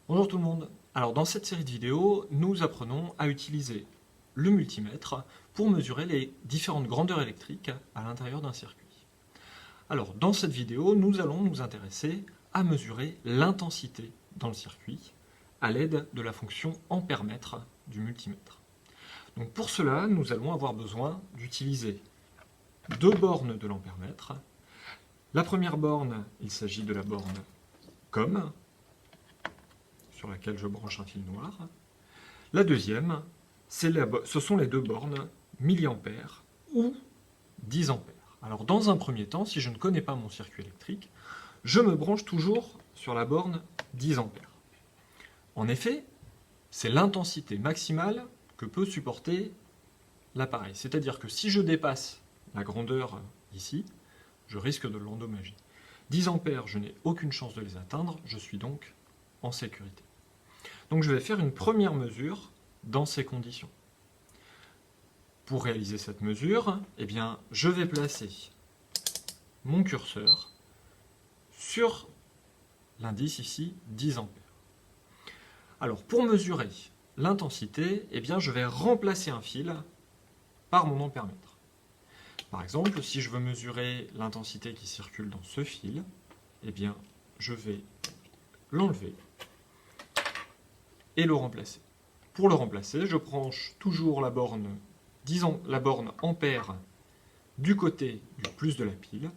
Bonjour tout le monde. Alors dans cette série de vidéos, nous apprenons à utiliser le multimètre pour mesurer les différentes grandeurs électriques à l'intérieur d'un circuit. Alors dans cette vidéo, nous allons nous intéresser à mesurer l'intensité dans le circuit à l'aide de la fonction ampère-mètre du multimètre. Donc pour cela, nous allons avoir besoin d'utiliser deux bornes de l'ampère-mètre. La première borne, il s'agit de la borne COM, sur laquelle je branche un fil noir. La deuxième, ce sont les deux bornes milliampères ou 10 ampères. Alors dans un premier temps, si je ne connais pas mon circuit électrique, je me branche toujours sur la borne 10 ampères. En effet, c'est l'intensité maximale que peut supporter l'appareil. C'est-à-dire que si je dépasse la grandeur ici, je risque de l'endommager. 10 ampères, je n'ai aucune chance de les atteindre, je suis donc en sécurité. Donc je vais faire une première mesure dans ces conditions. Pour réaliser cette mesure, je vais placer mon curseur sur l'indice ici 10 ampères. Alors pour mesurer l'intensité, je vais remplacer un fil par mon ampère-mètre. Par exemple, si je veux mesurer l'intensité qui circule dans ce fil, je vais l'enlever et le remplacer. Pour le remplacer, je branche toujours la borne ampère du côté du plus de la pile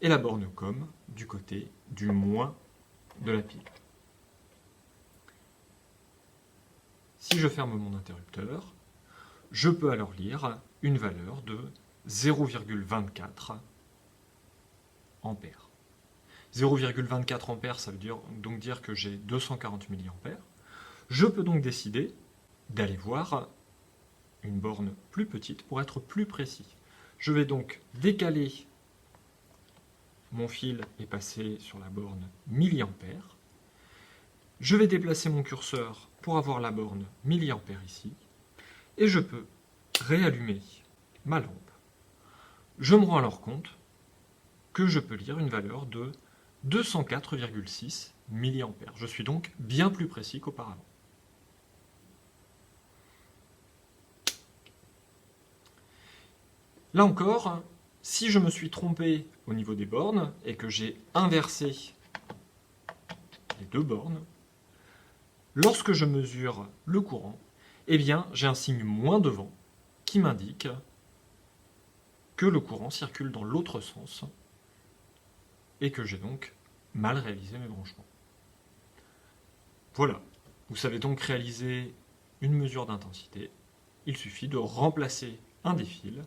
et la borne COM du côté du moins de la pile. Si je ferme mon interrupteur, je peux alors lire une valeur de 0,24 ampères. 0,24 ampères, ça veut donc dire que j'ai 240 mA. Je peux donc décider d'aller voir une borne plus petite pour être plus précis. Je vais donc décaler mon fil et passer sur la borne milliampères. Je vais déplacer mon curseur pour avoir la borne milliampères ici. Et je peux réallumer ma lampe. Je me rends alors compte que je peux lire une valeur de 204,6 mA. Je suis donc bien plus précis qu'auparavant. Là encore, si je me suis trompé au niveau des bornes et que j'ai inversé les deux bornes, lorsque je mesure le courant, j'ai un signe moins devant qui m'indique que le courant circule dans l'autre sens et que j'ai donc mal réalisé mes branchements. Voilà, vous savez donc réaliser une mesure d'intensité. Il suffit de remplacer un des fils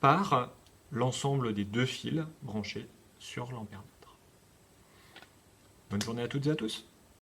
par l'ensemble des deux fils branchés sur l'ampère-mètre. Bonne journée à toutes et à tous.